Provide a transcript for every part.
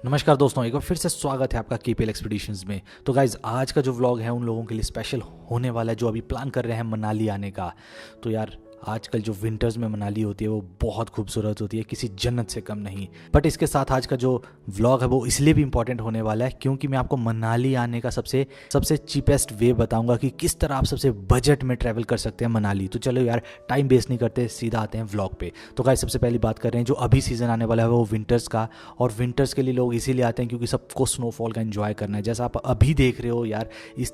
नमस्कार दोस्तों, एक बार फिर से स्वागत है आपका केपीएल एक्सपीडिशंस में। तो गाइज आज का जो व्लॉग है उन लोगों के लिए स्पेशल होने वाला है जो अभी प्लान कर रहे हैं मनाली आने का। तो यार आजकल जो विंटर्स में मनाली होती है वो बहुत खूबसूरत होती है, किसी जन्नत से कम नहीं। बट इसके साथ आज का जो व्लॉग है वो इसलिए भी इंपॉर्टेंट होने वाला है क्योंकि मैं आपको मनाली आने का सबसे चीपेस्ट वे बताऊंगा कि किस तरह आप सबसे बजट में ट्रैवल कर सकते हैं मनाली। तो चलो यार टाइम वेस्ट नहीं करते, सीधा आते हैं व्लॉग पे। तो गाइस सबसे पहली बात कर रहे हैं जो अभी सीज़न आने वाला है वो विंटर्स का। और विंटर्स के लिए लोग इसीलिए आते हैं क्योंकि सबको स्नोफॉल का एंजॉय करना है। जैसा आप अभी देख रहे हो यार, इस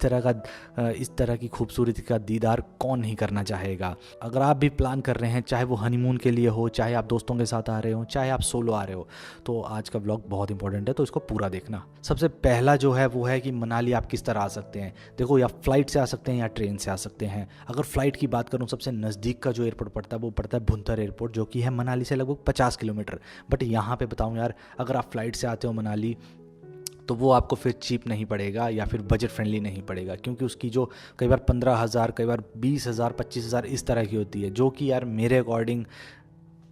तरह की खूबसूरती का दीदार कौन नहीं करना चाहेगा। अगर आप भी प्लान कर रहे हैं, चाहे वो हनीमून के लिए हो, चाहे आप दोस्तों के साथ आ रहे हो, चाहे आप सोलो आ रहे हो, तो आज का व्लॉग बहुत इंपॉर्टेंट है, तो इसको पूरा देखना। सबसे पहला जो है वो है कि मनाली आप किस तरह आ सकते हैं। देखो, या फ्लाइट से आ सकते हैं या ट्रेन से आ सकते हैं। अगर फ्लाइट की बात करूं, सबसे नज़दीक का जो एयरपोर्ट पड़ता है वो पड़ता है भुंतर एयरपोर्ट, जो कि है मनाली से लगभग 50 किलोमीटर। बट यहाँ पे बताऊँ यार, अगर आप फ्लाइट से आते हो मनाली तो वो आपको फिर चीप नहीं पड़ेगा या फिर बजट फ्रेंडली नहीं पड़ेगा, क्योंकि उसकी जो कई बार 15,000, कई बार 20,000, 25,000 इस तरह की होती है, जो कि यार मेरे अकॉर्डिंग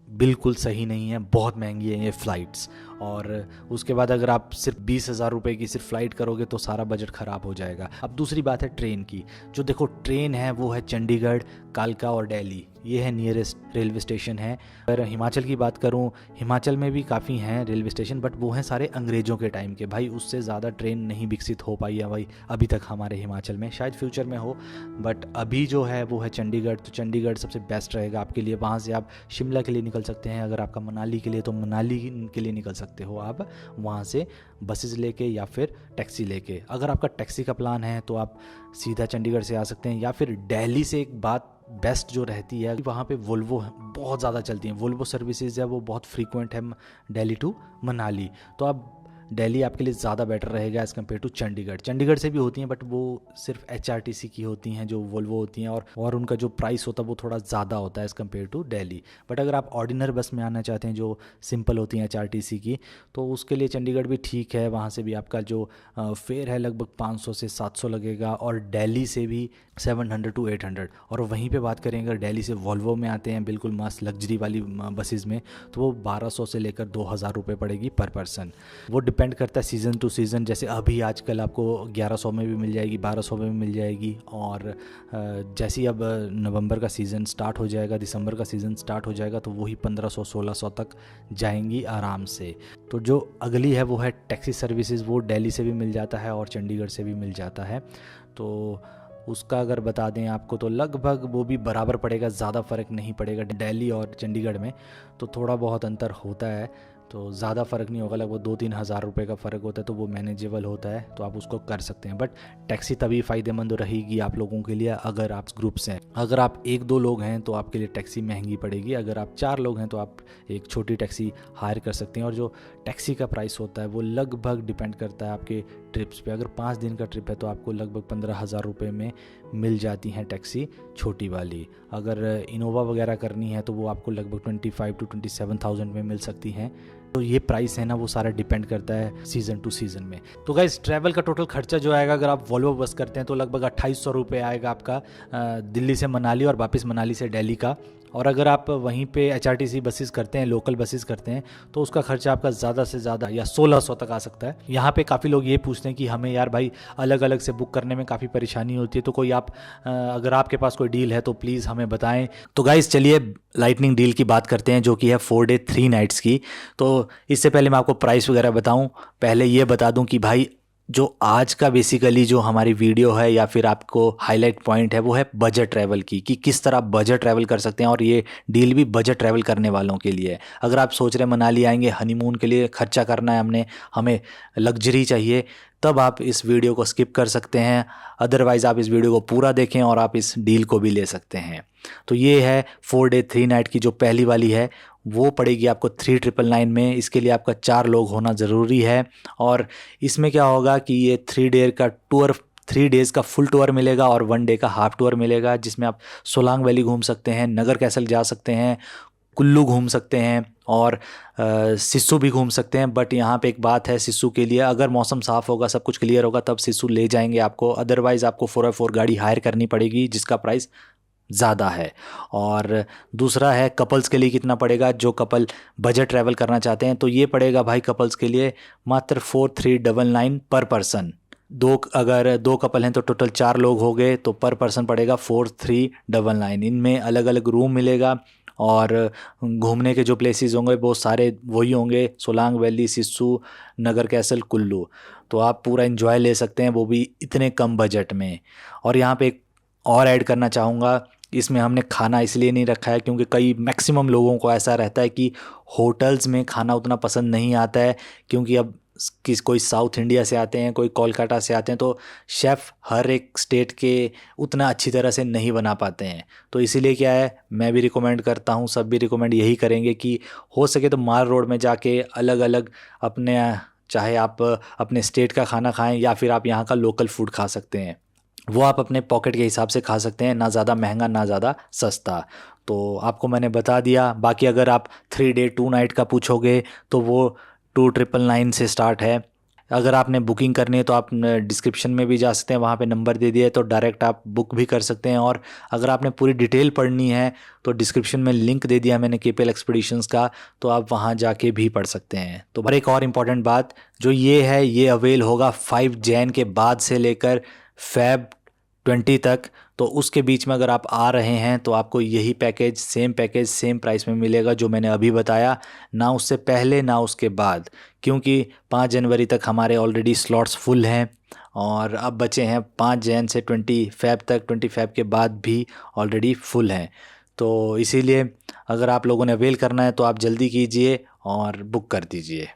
बिल्कुल सही नहीं है। बहुत महंगी है ये फ़्लाइट्स। और उसके बाद अगर आप सिर्फ 20,000 रुपये की सिर्फ फ़्लाइट करोगे तो सारा बजट ख़राब हो जाएगा। अब दूसरी बात है ट्रेन की। जो देखो ट्रेन है वो है चंडीगढ़, कालका और दिल्ली, ये है नियरेस्ट रेलवे स्टेशन है। अगर हिमाचल की बात करूं, हिमाचल में भी काफ़ी हैं रेलवे स्टेशन, बट वो हैं सारे अंग्रेज़ों के टाइम के। भाई उससे ज़्यादा ट्रेन नहीं विकसित हो पाई है भाई अभी तक हमारे हिमाचल में, शायद फ्यूचर में हो, बट अभी जो है वो है चंडीगढ़। तो चंडीगढ़ सबसे बेस्ट रहेगा आपके लिए। वहाँ से आप शिमला के लिए निकल सकते हैं। अगर आपका मनाली के लिए तो मनाली के लिए निकल सकते हो आप वहाँ से बसेस लेके या फिर टैक्सी लेके। अगर आपका टैक्सी का प्लान है तो आप सीधा चंडीगढ़ से आ सकते हैं, या फिर दिल्ली से एक बात बेस्ट जो रहती है, वहाँ पे वोल्वो बहुत ज़्यादा चलती हैं। वोल्वो सर्विसेज है वो बहुत फ्रीक्वेंट है दिल्ली टू मनाली। तो आप दिल्ली आपके लिए ज़्यादा बेटर रहेगा as compare to Chandigarh. Chandigarh से भी होती हैं बट वो सिर्फ एचआरटीसी की होती हैं जो वोल्वो होती हैं, और उनका जो प्राइस होता है वो थोड़ा ज़्यादा होता है as compare to Delhi. But अगर आप ऑर्डिनर बस में आना चाहते हैं जो सिंपल होती हैं एचआरटीसी की, तो उसके लिए चंडीगढ़ भी ठीक है। वहाँ से भी आपका जो फेयर है लगभग 500 से 700 लगेगा, और दिल्ली से भी 700 टू 800। और वहीं पे बात करें अगर दिल्ली से वोल्वो में आते हैं बिल्कुल मस्त लग्जरी वाली बसेस में, तो वो 1200 से लेकर 2,000 रुपये पड़ेगी पर पर्सन। वो डिपेंड करता है सीज़न टू सीज़न। जैसे अभी आजकल आपको 1100 में भी मिल जाएगी, 1200 में भी मिल जाएगी। और जैसे ही अब नवंबर का सीज़न स्टार्ट हो जाएगा, दिसंबर का सीज़न स्टार्ट हो जाएगा, तो वही 1500-1600 तक जाएंगी आराम से। तो जो अगली है वो है टैक्सी सर्विसेज। वो दिल्ली से भी मिल जाता है और चंडीगढ़ से भी मिल जाता है। तो उसका अगर बता दें आपको तो लगभग वो भी बराबर पड़ेगा, ज़्यादा फ़र्क नहीं पड़ेगा। दिल्ली और चंडीगढ़ में तो थोड़ा बहुत अंतर होता है, तो ज़्यादा फ़र्क नहीं होगा, लगभग 2-3 हज़ार रुपये का फ़र्क होता है, तो वो मैनेजेबल होता है, तो आप उसको कर सकते हैं। बट टैक्सी तभी फ़ायदेमंद रहेगी आप लोगों के लिए अगर आप ग्रुप से हैं। अगर आप 1-2 लोग हैं तो आपके लिए टैक्सी महंगी पड़ेगी। अगर आप 4 लोग हैं तो आप एक छोटी टैक्सी हायर कर सकते हैं। और जो टैक्सी का प्राइस होता है वो लगभग डिपेंड करता है आपके ट्रिप्स पे। अगर 5 दिन का ट्रिप है तो आपको लगभग 15,000 रुपये में मिल जाती हैं टैक्सी छोटी वाली। अगर इनोवा वगैरह करनी है तो वो आपको लगभग 25,000 टू 27,000 में मिल सकती हैं। तो ये प्राइस है ना, वो सारा डिपेंड करता है सीज़न टू सीज़न में। तो गाइस ट्रैवल का टोटल खर्चा जो आएगा अगर आप वॉल्वो बस करते हैं तो लगभग 2,800 रुपये आएगा आपका दिल्ली से मनाली और वापस मनाली से दिल्ली का। और अगर आप वहीं पे एचआरटीसी बसेस करते हैं, लोकल बसेस करते हैं, तो उसका खर्चा आपका ज़्यादा से ज़्यादा या 1,600 तक आ सकता है। यहाँ पे काफ़ी लोग ये पूछते हैं कि हमें यार भाई अलग अलग से बुक करने में काफ़ी परेशानी होती है, तो कोई अगर आपके पास कोई डील है तो प्लीज़ हमें बताएं। तो गाइस चलिए लाइटनिंग डील की बात करते हैं जो कि है 4 डे 3 नाइट्स की। तो इससे पहले मैं आपको प्राइस वगैरह बताऊँ, पहले ये बता दूँ कि भाई जो आज का बेसिकली जो हमारी वीडियो है या फिर आपको हाईलाइट पॉइंट है वो है बजट ट्रैवल की, कि किस तरह बजट ट्रैवल कर सकते हैं। और ये डील भी बजट ट्रैवल करने वालों के लिए है। अगर आप सोच रहे हैं मनाली आएंगे, हनीमून के लिए खर्चा करना है, हमें लग्जरी चाहिए, तब आप इस वीडियो को स्किप कर सकते हैं। अदरवाइज़ आप इस वीडियो को पूरा देखें और आप इस डील को भी ले सकते हैं। तो ये है 4 डे 3 नाइट की जो पहली वाली है वो पड़ेगी आपको 3,999 में। इसके लिए आपका 4 लोग होना ज़रूरी है। और इसमें क्या होगा कि ये 3 डेज़ का फुल टूर मिलेगा और 1 डे का हाफ टूर मिलेगा, जिसमें आप सोलांग वैली घूम सकते हैं, नगर कैसल जा सकते हैं, कुल्लू घूम सकते हैं और सिस्सू भी घूम सकते हैं। बट यहाँ पे एक बात है, सिस्सू के लिए अगर मौसम साफ़ होगा, सब कुछ क्लियर होगा, तब सिस्सू ले जाएंगे आपको। अदरवाइज़ आपको 4x4 गाड़ी हायर करनी पड़ेगी जिसका प्राइस ज़्यादा है। और दूसरा है कपल्स के लिए कितना पड़ेगा, जो कपल बजट ट्रैवल करना चाहते हैं तो ये पड़ेगा भाई कपल्स के लिए मात्र 4399 पर पर्सन। अगर दो कपल हैं तो टोटल 4 लोग हो गए तो पर पर्सन पड़ेगा 4399। इनमें अलग अलग रूम मिलेगा और घूमने के जो प्लेसेस होंगे वो सारे वही होंगे, सोलांग वैली, सिस्सू, नगर कैसल, कुल्लू। तो आप पूरा एंजॉय ले सकते हैं, वो भी इतने कम बजट में। और यहाँ पे एक और ऐड करना चाहूँगा, इसमें हमने खाना इसलिए नहीं रखा है क्योंकि कई मैक्सिमम लोगों को ऐसा रहता है कि होटल्स में खाना उतना पसंद नहीं आता है, क्योंकि अब कोई साउथ इंडिया से आते हैं, कोई कोलकाता से आते हैं, तो शेफ़ हर एक स्टेट के उतना अच्छी तरह से नहीं बना पाते हैं। तो इसीलिए क्या है, मैं भी रिकमेंड करता हूँ, सब भी रिकमेंड यही करेंगे कि हो सके तो माल रोड में जाके अलग अलग अपने, चाहे आप अपने स्टेट का खाना खाएं या फिर आप यहाँ का लोकल फूड खा सकते हैं, वो आप अपने पॉकेट के हिसाब से खा सकते हैं, ना ज़्यादा महंगा ना ज़्यादा सस्ता। तो आपको मैंने बता दिया। बाकी अगर आप 3 डे 2 नाइट का पूछोगे तो वो 2999 से स्टार्ट है। अगर आपने बुकिंग करनी है तो आप डिस्क्रिप्शन में भी जा सकते हैं, वहाँ पे नंबर दे दिया है, तो डायरेक्ट आप बुक भी कर सकते हैं। और अगर आपने पूरी डिटेल पढ़नी है तो डिस्क्रिप्शन में लिंक दे दिया मैंने केपीएल एक्सपीडिशंस का, तो आप वहाँ जाके भी पढ़ सकते हैं। तो पर एक और इम्पॉर्टेंट बात जो ये है, ये अवेल होगा 5 जैन के बाद से लेकर Feb 20 तक। तो उसके बीच में अगर आप आ रहे हैं तो आपको यही पैकेज सेम प्राइस में मिलेगा जो मैंने अभी बताया, ना उससे पहले ना उसके बाद, क्योंकि 5 जनवरी तक हमारे ऑलरेडी स्लॉट्स फुल हैं और अब बचे हैं 5 जैन से 20 फ़ेब तक। 20 फ़ेब के बाद भी ऑलरेडी फुल हैं। तो इसीलिए अगर आप लोगों ने अवेल करना है तो आप जल्दी कीजिए और बुक कर दीजिए।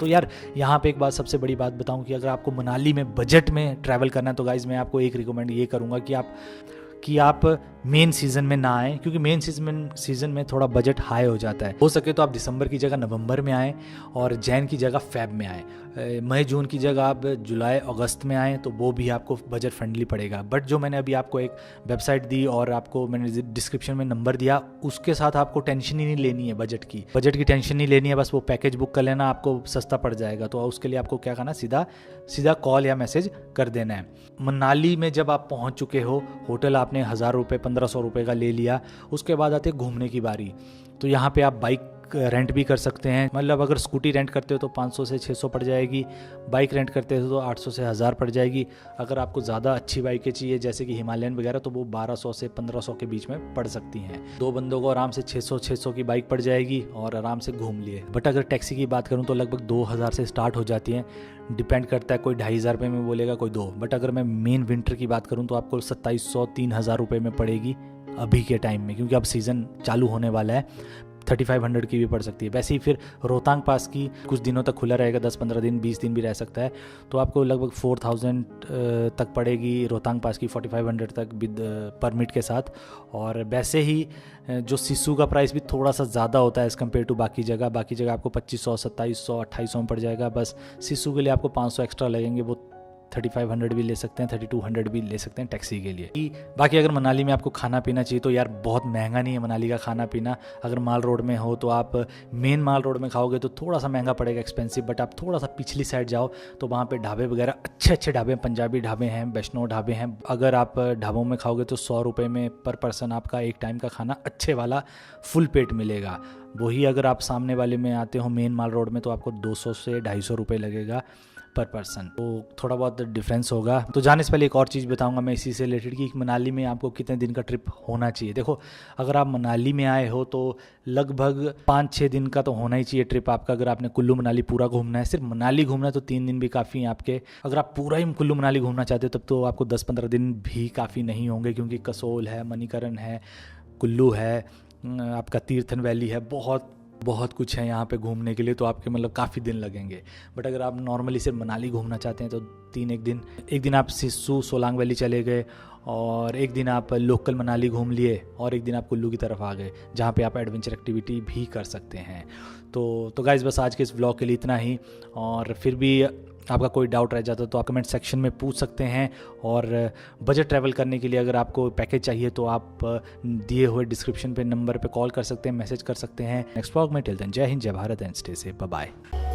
तो यार यहाँ पे एक बात, सबसे बड़ी बात बताऊँ कि अगर आपको मनाली में बजट में ट्रैवल करना है तो गाइज़ मैं आपको एक रिकमेंड ये करूँगा कि आप मेन सीज़न में ना आएँ, क्योंकि मेन सीज़न में थोड़ा बजट हाई हो जाता है। हो सके तो आप दिसंबर की जगह नवंबर में आएँ और जैन की जगह फ़ेब में आएँ। मई जून की जगह आप जुलाई अगस्त में आएँ तो वो भी आपको बजट फ्रेंडली पड़ेगा। बट जो मैंने अभी आपको एक वेबसाइट दी और आपको मैंने डिस्क्रिप्शन में नंबर दिया, उसके साथ आपको टेंशन ही नहीं लेनी है, बजट की टेंशन नहीं लेनी है। बस वो पैकेज बुक कर लेना, आपको सस्ता पड़ जाएगा। तो उसके लिए आपको क्या करना, सीधा कॉल या मैसेज कर देना है। मनाली में जब आप पहुँच चुके हो, होटल आपने 1000 रुपये 1500 रुपये का ले लिया, उसके बाद आते घूमने की बारी। तो यहाँ पे आप बाइक रेंट भी कर सकते हैं, मतलब अगर स्कूटी रेंट करते हो तो 500 से 600 पड़ जाएगी, बाइक रेंट करते हो तो 800 से 1000 पड़ जाएगी। अगर आपको ज़्यादा अच्छी बाइकें चाहिए जैसे कि हिमालयन वगैरह तो वो 1200 से 1500 के बीच में पड़ सकती हैं। 2 बंदों को आराम से 600 की बाइक पड़ जाएगी और आराम से घूम लिए। बट अगर टैक्सी की बात करूँ तो लगभग 2000 से स्टार्ट हो जाती है, डिपेंड करता है, कोई 2500 रुपये में बोलेगा, कोई 2। बट अगर मैं मेन विंटर की बात करूँ तो आपको 2700 3000 रुपये में पड़ेगी अभी के टाइम में, क्योंकि अब सीज़न चालू होने वाला है। 3500 की भी पड़ सकती है। वैसे ही फिर रोहतांग पास की कुछ दिनों तक खुला रहेगा, 10-15 दिन 20 दिन भी रह सकता है, तो आपको लगभग 4000 तक पड़ेगी रोहतांग पास की, 4500 तक विद परमिट के साथ। और वैसे ही जो सिस्सू का प्राइस भी थोड़ा सा ज़्यादा होता है एज़ कम्पेयर टू बाकी जगह आपको 2500 2700 2800 में पड़ जाएगा। बस सिस्सू के लिए आपको 500 एक्स्ट्रा लगेंगे, वो 3500 भी ले सकते हैं, 3200 भी ले सकते हैं टैक्सी के लिए। बाकी अगर मनाली में आपको खाना पीना चाहिए तो यार बहुत महंगा नहीं है मनाली का खाना पीना। अगर माल रोड में हो तो आप मेन माल रोड में खाओगे तो थोड़ा सा महंगा पड़ेगा, एक्सपेंसिव। बट आप थोड़ा सा पिछली साइड जाओ तो वहाँ पे ढाबे वगैरह अच्छे ढाबे, पंजाबी ढाबे हैं, वैष्णो ढाबे हैं। अगर आप ढाबों में खाओगे तो 100 रुपये में पर पर्सन आपका एक टाइम का खाना अच्छे वाला फुल पेट मिलेगा। वही अगर आप सामने वाले में आते हो मेन माल रोड में तो आपको 200 से 250 रुपये लगेगा पर पर्सन, तो थोड़ा बहुत डिफरेंस होगा। तो जाने से पहले एक और चीज़ बताऊंगा मैं इसी से रिलेटेड कि मनाली में आपको कितने दिन का ट्रिप होना चाहिए। देखो, अगर आप मनाली में आए हो तो लगभग 5-6 दिन का तो होना ही चाहिए ट्रिप आपका। अगर आपने कुल्लू मनाली पूरा घूमना है, सिर्फ मनाली घूमना है तो 3 दिन भी काफ़ी हैं आपके। अगर आप पूरा ही कुल्लू मनाली घूमना चाहते हो तब तो आपको 10-15 दिन भी काफ़ी नहीं होंगे, क्योंकि कसोल है, मणिकरण है, कुल्लू है, आपका तीर्थन वैली है, बहुत कुछ है यहाँ पे घूमने के लिए, तो आपके मतलब काफ़ी दिन लगेंगे। बट अगर आप नॉर्मली सिर्फ मनाली घूमना चाहते हैं तो एक दिन आप सिस्सू सोलांग वैली चले गए और एक दिन आप लोकल मनाली घूम लिए और एक दिन आप कुल्लू की तरफ आ गए, जहाँ पे आप एडवेंचर एक्टिविटी भी कर सकते हैं। तो गाइज़ बस आज के इस व्लॉग के लिए इतना ही। और फिर भी आपका कोई डाउट रह जाता तो आप कमेंट सेक्शन में पूछ सकते हैं। और बजट ट्रैवल करने के लिए अगर आपको पैकेज चाहिए तो आप दिए हुए डिस्क्रिप्शन पे नंबर पे कॉल कर सकते हैं, मैसेज कर सकते हैं। नेक्स्ट व्लॉग में till then Jai Hind, Jai Bharat and stay safe, bye bye.